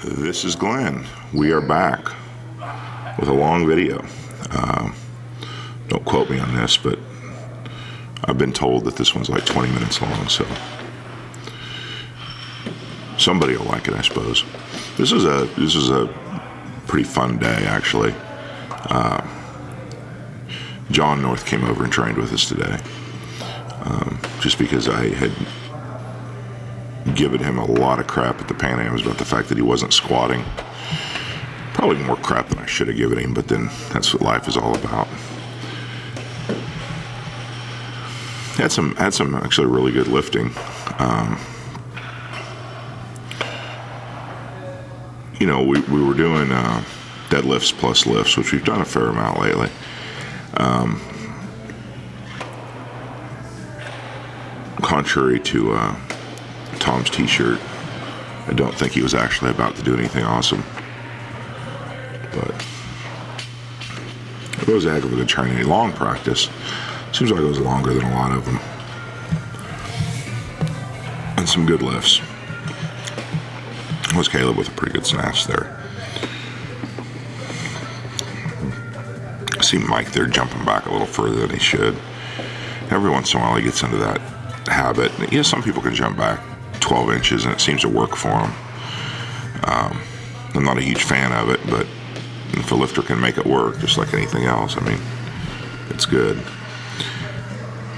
This is Glenn. We are back with a long video. Don't quote me on this, but I've been told that this one's like 20 minutes long, so somebody will like it, I suppose. This is a pretty fun day, actually. John North came over and trained with us today, just because I had given him a lot of crap at the Pan Ams about the fact that he wasn't squatting. Probably more crap than I should have given him, but then that's what life is all about. Had some actually really good lifting. You know, we were doing deadlifts plus lifts, which we've done a fair amount lately. Contrary to Tom's t-shirt, I don't think he was actually about to do anything awesome, but it was a heck of a good training. Long practice. Seems like it was longer than a lot of them, and some good lifts. Was Caleb with a pretty good snatch there. I see Mike there jumping back a little further than he should. Every once in a while he gets into that habit. You know, some people can jump back 12 inches and it seems to work for them. I'm not a huge fan of it, but if a lifter can make it work, just like anything else, I mean, it's good.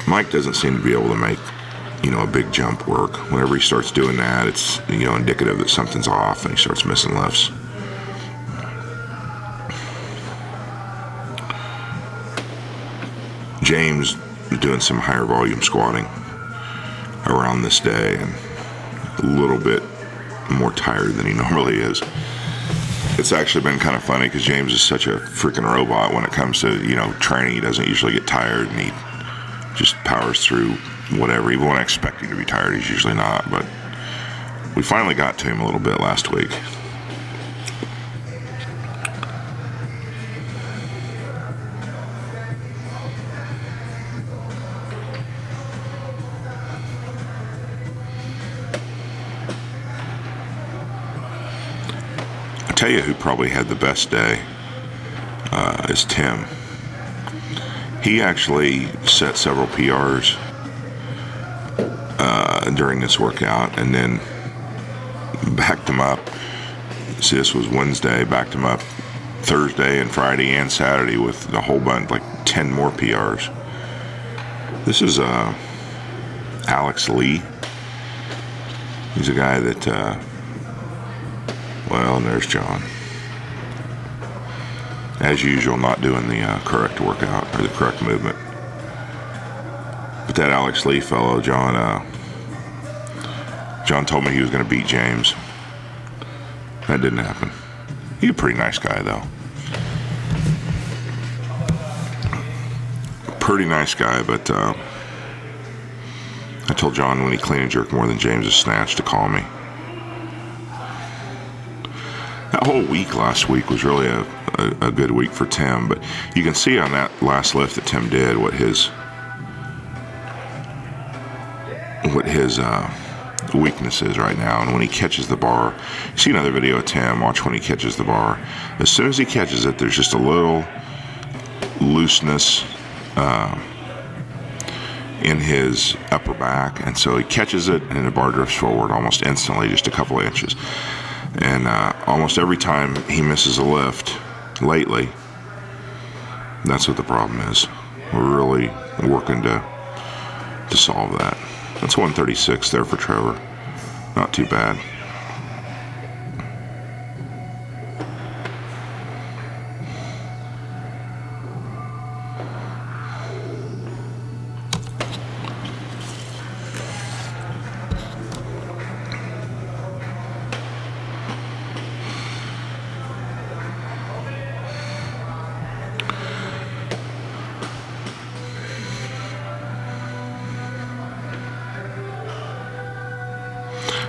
Mike doesn't seem to be able to make, you know, a big jump work. Whenever he starts doing that, it's, you know, indicative that something's off and he starts missing lifts. James is doing some higher volume squatting around this day and a little bit more tired than he normally is. It's actually been kind of funny because James is such a freaking robot when it comes to, you know, training. He doesn't usually get tired and he just powers through whatever. Even when I expect him to be tired, he's usually not. But we finally got to him a little bit last week. I tell you who probably had the best day is Tim. He actually set several PRs during this workout and then backed them up. See, this was Wednesday, backed them up Thursday and Friday and Saturday with a whole bunch, like 10 more PRs. This is Alex Lee. He's a guy that, well, and there's John. As usual, not doing the correct workout or the correct movement. But that Alex Lee fellow, John told me he was going to beat James. That didn't happen. He's a pretty nice guy, though. Pretty nice guy, but I told John when he clean and jerk more than James's snatch to call me. That whole week last week was really a good week for Tim, but you can see on that last lift that Tim did what his weakness is right now. And when he catches the bar, see another video of Tim, watch when he catches the bar. As soon as he catches it, there's just a little looseness in his upper back, and so he catches it and the bar drifts forward almost instantly, just a couple of inches. And almost every time he misses a lift lately, that's what the problem is. We're really working to solve that. That's 136 there for Trevor. Not too bad.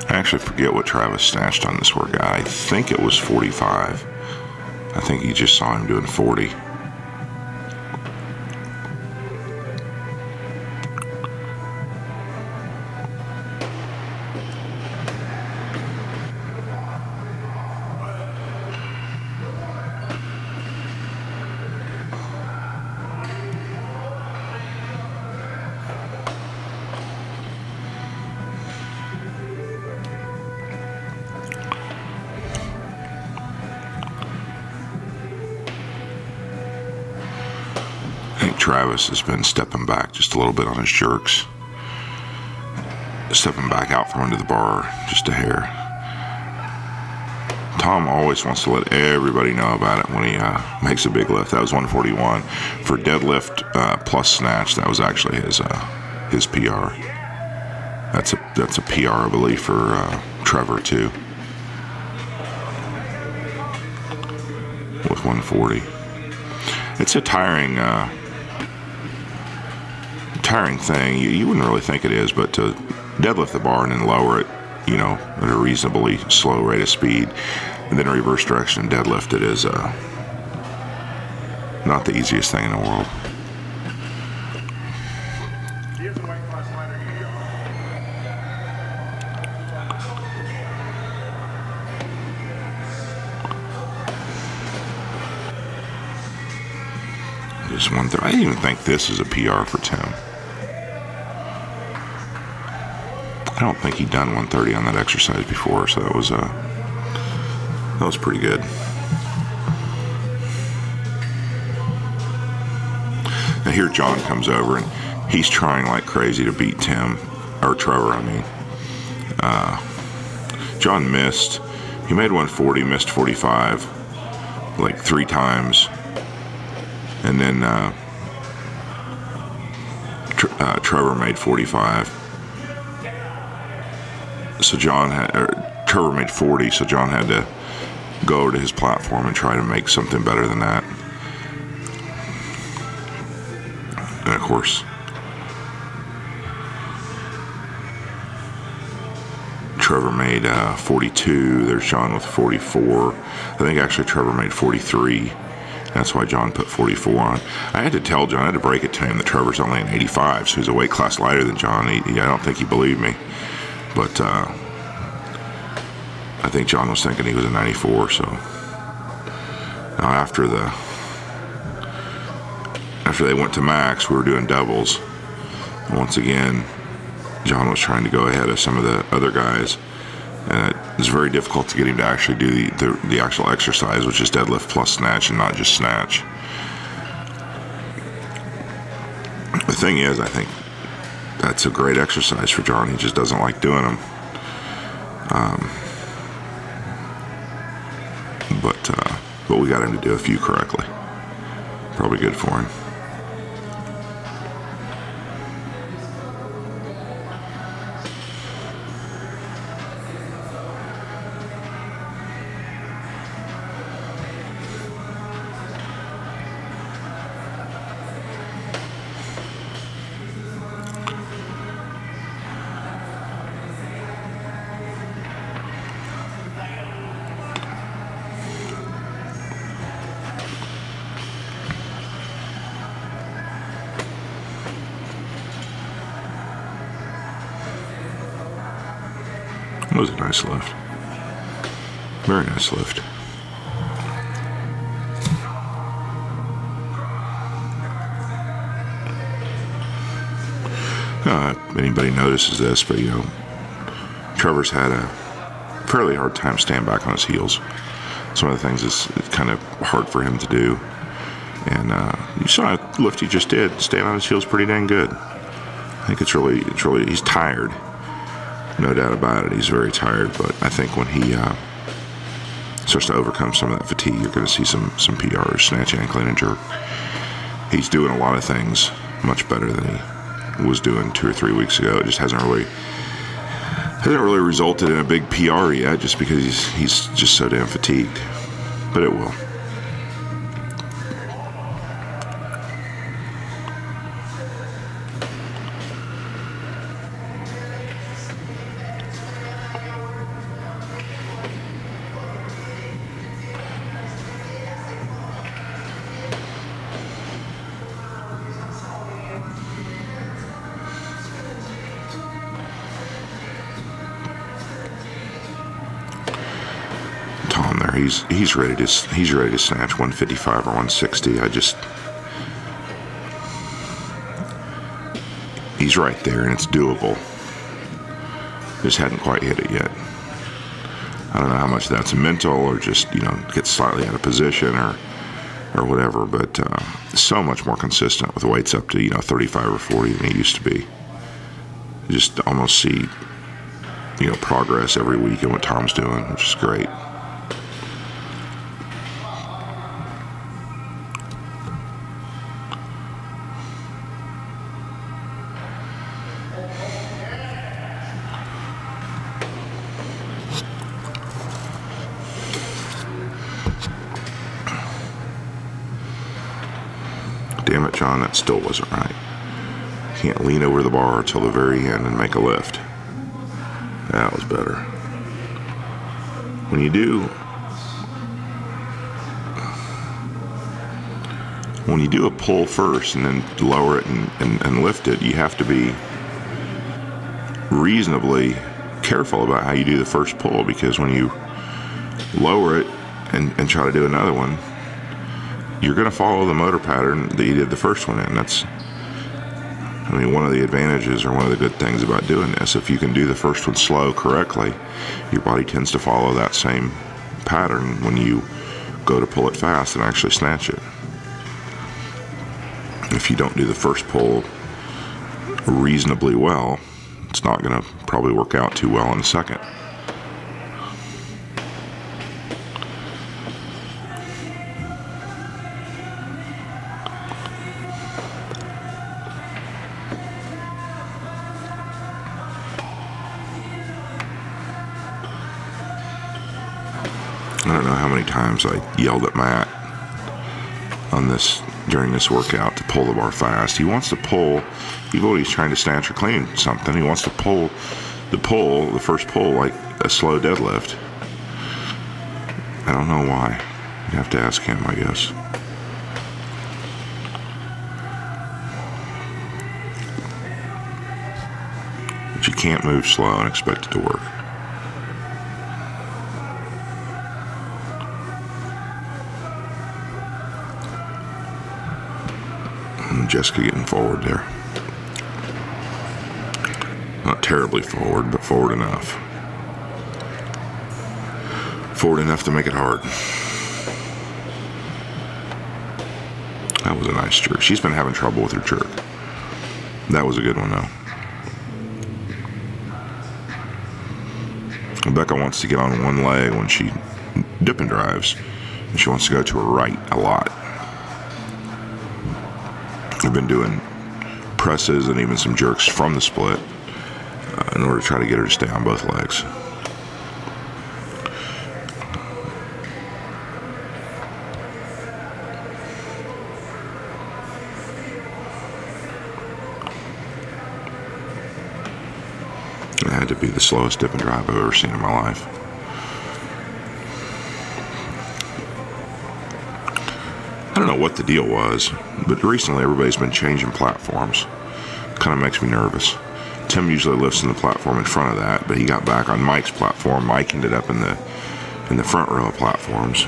I actually forget what Travis snatched on this workout. I think it was 45. I think you just saw him doing 40. Travis has been stepping back just a little bit on his jerks. Stepping back out from under the bar just a hair. Tom always wants to let everybody know about it when he makes a big lift. That was 141. For deadlift plus snatch, that was actually his PR. That's a PR, I believe, for Trevor too. With 140. It's a tiring thing. You wouldn't really think it is, but to deadlift the bar and then lower it, you know, at a reasonably slow rate of speed, and then reverse direction deadlift it is not the easiest thing in the world. Just one thing. I didn't even think this is a PR for Tim. I don't think he'd done 130 on that exercise before, so that was pretty good. Now here John comes over and he's trying like crazy to beat Tim, or Trevor, I mean. John missed. He made 140, missed 45, like 3 times. And then Trevor made 45. So Trevor made 40, so John had to go over to his platform and try to make something better than that. And of course, Trevor made 42. There's John with 44. I think actually Trevor made 43. That's why John put 44 on. I had to tell John, I had to break it to him that Trevor's only an 85, so he's a weight class lighter than John. I don't think he believed me. But I think John was thinking he was a 94, so. Now after they went to max, we were doing doubles. And once again, John was trying to go ahead of some of the other guys. And it was very difficult to get him to actually do the actual exercise, which is deadlift plus snatch and not just snatch. The thing is, I think that's a great exercise for John. He just doesn't like doing them. But we got him to do a few correctly. Probably good for him. That was a nice lift. Very nice lift. Anybody notices this, but Trevor's had a fairly hard time staying back on his heels. Some of the things it's kind of hard for him to do. And you saw a lift he just did, staying on his heels pretty dang good. I think it's really, he's tired. No doubt about it, he's very tired, but I think when he starts to overcome some of that fatigue, you're going to see some PRs, snatch, ankle, and jerk. He's doing a lot of things much better than he was doing 2 or 3 weeks ago. It just hasn't really resulted in a big PR yet, just because he's just so damn fatigued. But it will. He's ready to snatch 155 or 160. He's right there, and it's doable. Just hadn't quite hit it yet. I don't know how much that's mental or just gets slightly out of position, or or whatever, but so much more consistent with weights up to 35 or 40 than he used to be. Just almost see progress every week in what Tom's doing, which is great. Damn it, John, that still wasn't right. Can't lean over the bar till the very end and make a lift. That was better. When you do a pull first and then lower it and lift it, you have to be reasonably careful about how you do the first pull, because when you lower it and try to do another one, you're going to follow the motor pattern that you did the first one in. That's, one of the advantages or one of the good things about doing this. If you can do the first one slow correctly, your body tends to follow that same pattern when you go to pull it fast and actually snatch it. If you don't do the first pull reasonably well, it's not going to probably work out too well in the second. I don't know how many times I yelled at Matt during this workout to pull the bar fast. He wants to pull, even when he's trying to snatch or clean something, he wants to pull the first pull like a slow deadlift. I don't know why. You have to ask him, I guess. But you can't move slow and expect it to work. Jessica getting forward there. Not terribly forward, but forward enough. Forward enough to make it hard. That was a nice jerk. She's been having trouble with her jerk. That was a good one, though. Rebecca wants to get on one leg when she dip and drives, and she wants to go to her right a lot. I've been doing presses and even some jerks from the split in order to try to get her to stay on both legs. It had to be the slowest dip and drive I've ever seen in my life. I don't know what the deal was, but recently everybody's been changing platforms. Kind of makes me nervous. Tim usually lifts in the platform in front of that, but he got back on Mike's platform. Mike ended up in the front row of platforms.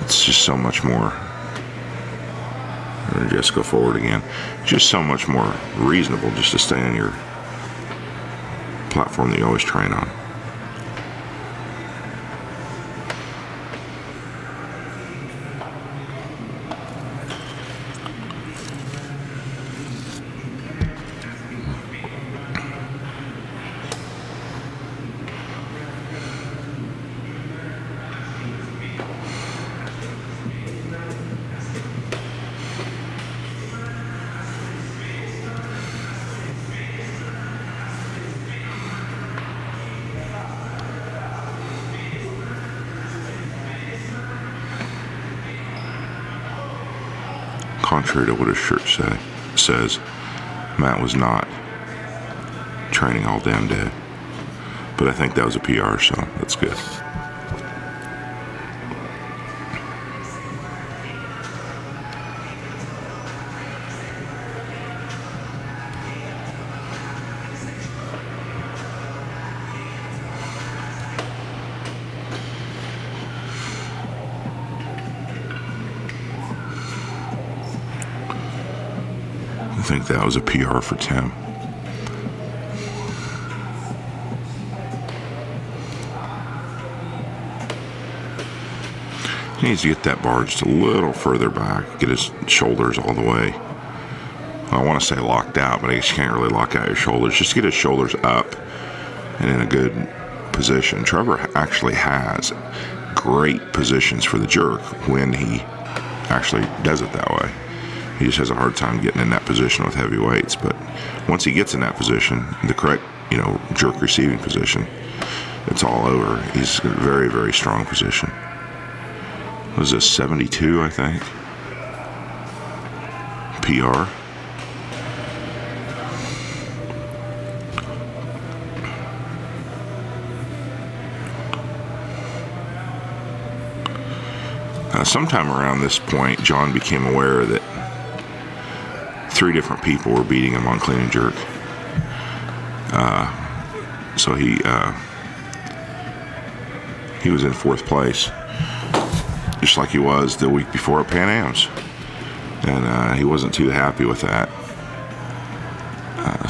It's just so much more. Just go forward again. Just so much more reasonable just to stay on your platform that you always train on. Contrary to what his shirt says, Matt was not training all damn day. But I think that was a PR, so that's good. I think that was a PR for Tim. He needs to get that bar just a little further back, get his shoulders all the way. I want to say locked out, but I guess you can't really lock out your shoulders. Just get his shoulders up and in a good position. Trevor actually has great positions for the jerk when he actually does it that way. He just has a hard time getting in that position with heavy weights. But once he gets in that position, the correct, jerk receiving position, it's all over. He's in a very, very strong position. What was this, 72, I think? PR. Sometime around this point, John became aware that 3 different people were beating him on clean and jerk. So he was in 4th place, just like he was the week before at Pan Am's, and he wasn't too happy with that.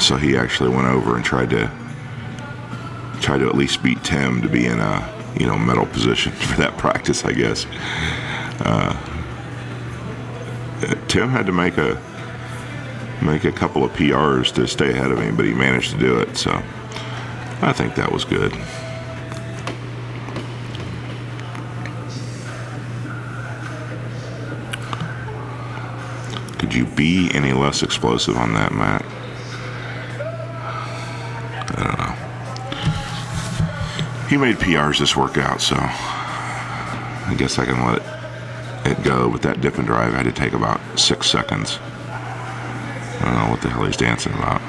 So he actually went over and tried to at least beat Tim to be in a medal position for that practice, I guess. Tim had to make a couple of PRs to stay ahead of him, but he managed to do it, so I think that was good. Could you be any less explosive on that, Matt? I don't know. He made PRs this workout, so I guess I can let it go. With that dip and drive, I had to take about 6 seconds. I don't know what the hell he's dancing about.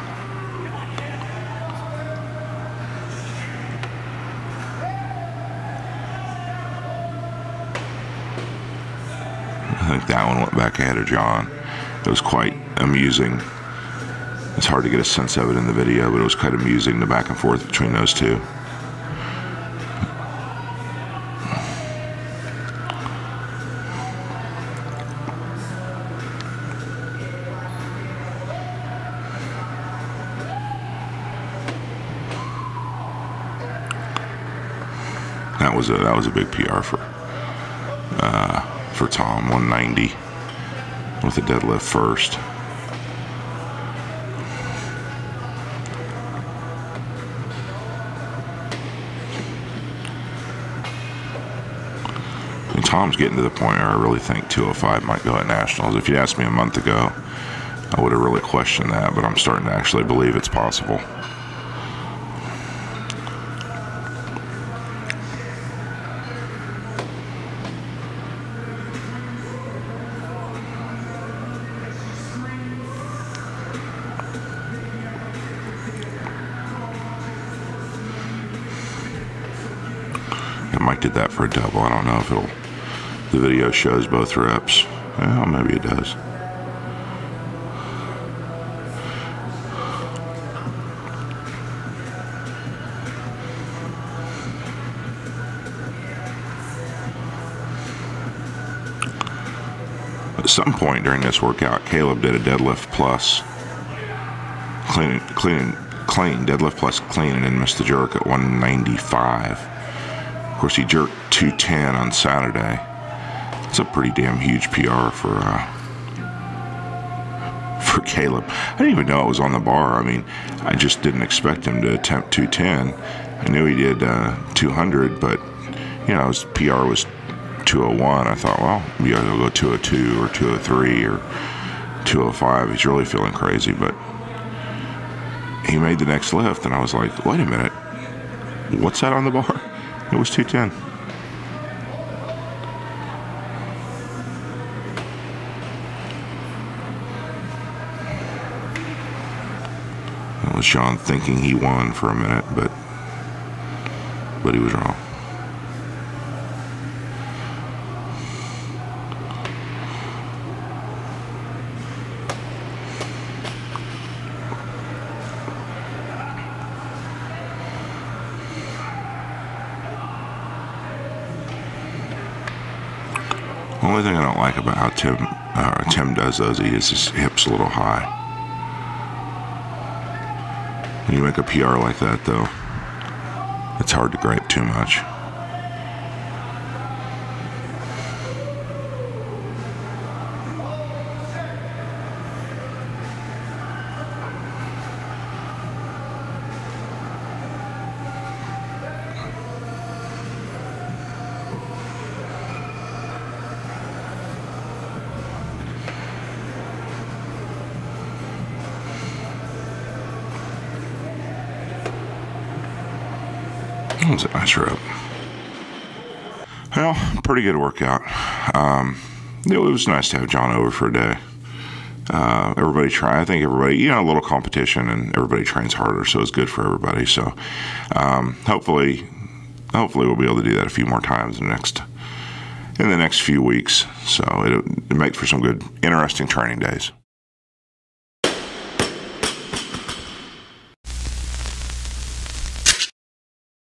I think that one went back ahead of John. It was quite amusing. It's hard to get a sense of it in the video, but it was quite amusing, the back and forth between those two. That was a big PR for Tom. 190 with a deadlift first. And Tom's getting to the point where I really think 205 might go at nationals. If you'd asked me a month ago, I would have really questioned that, but I'm starting to actually believe it's possible. Mike did that for a double. I don't know if the video shows both reps. Well, maybe it does. At some point during this workout, Caleb did a deadlift plus clean deadlift plus clean, and then missed the jerk at 195. Of course, he jerked 210 on Saturday. It's a pretty damn huge PR for Caleb. I didn't even know it was on the bar. I mean, I just didn't expect him to attempt 210. I knew he did 200, but his PR was 201. I thought, well, maybe I'll go 202 or 203 or 205. He's really feeling crazy, but he made the next lift, and I was like, wait a minute, what's that on the bar? It was 210. That was Sean thinking he won for a minute, but he was wrong. The only thing I don't like about how Tim does those, he has his hips a little high. When you make a PR like that, though, it's hard to gripe too much. That was a nice rep. Well, pretty good workout. It was nice to have John over for a day. Everybody try. I think everybody, a little competition, and everybody trains harder, so it's good for everybody. So hopefully we'll be able to do that a few more times in the next few weeks. So it'll make for some good, interesting training days.